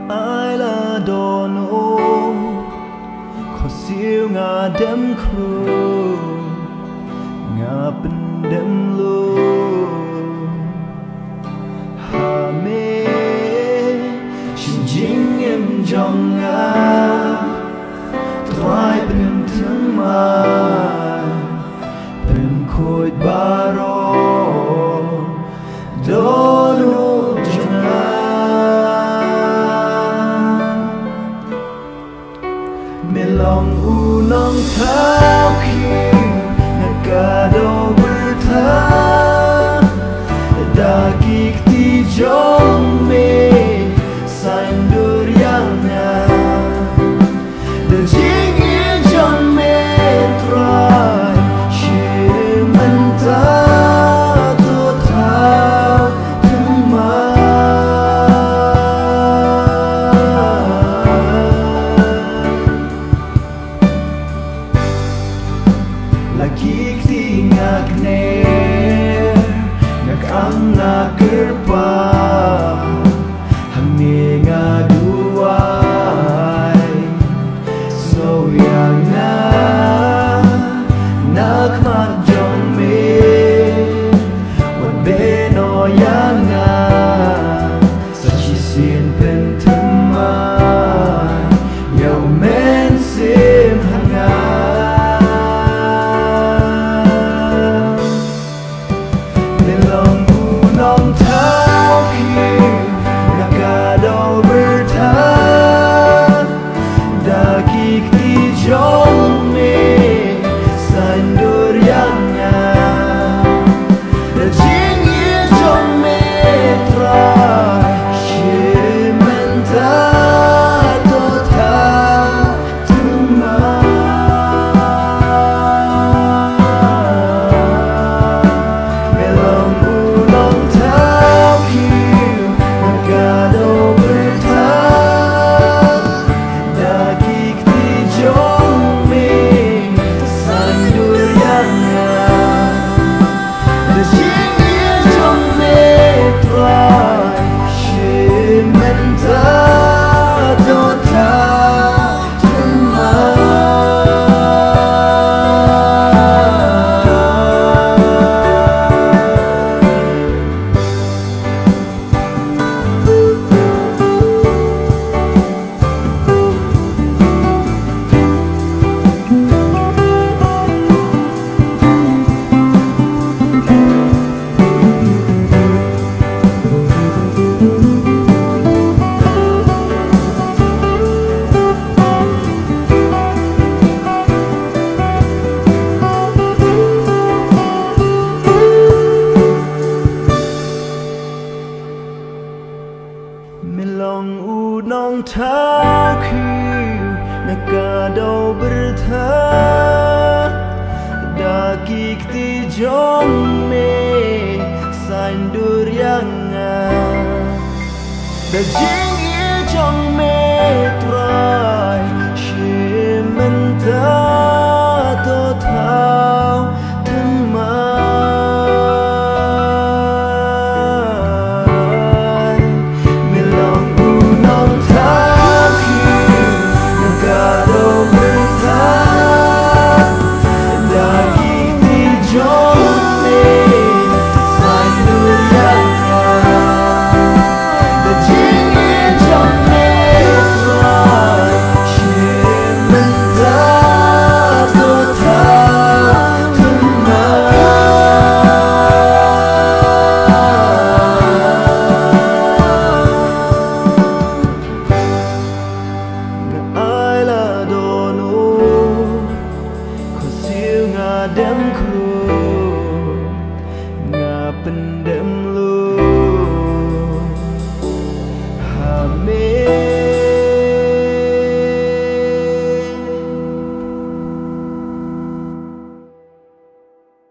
ai là đồ nô khó siêu ngà đêm khru ngà bên đêm lu hà mê xin chính em trong ngà thoại bên thương mai bên khôi ba rô đồ nô trong ngà mê lòng u nong thao khi ngà cả đâu bơ thá đã kik ti trong mê san dur yang ngà đã chính yên trong mê trai chỉ mình ta tô thao thương mai là kik ti ngak ner ngak ang ngak kerpa hang ni ngak duai so yang nak mat jong me wat be no yang sa chi sin pen thumai yau men sim hanga lòng u nong thao khi ngà cả đâu bơ thá đã kik ti trong mê san dur yang ngà đã chính yên trong mê trai chỉ mình ta tô tha thương mai mê lòng u nong thao khi ngà cả đâu bơ thá đã kik ti trong mê san dur yang ngà đã chính yên trong mê trai chỉ mình ta tô tha thương mai mê lòng u nong thao khi ngà cả đâu bơ thá đã kik ti trong mê san dur yang ngà đã chính yên trong mê trai chỉ mình ta tô thao thương mai mê lòng u nong thao khi ngà cả đâu bơ thá đã kik ti trong mê san dur yang ngà đã chính yên trong mê trai chỉ mình ta tô tha thương mai ngà ai là đồ nô khó siêu ngà đêm khru ngà bên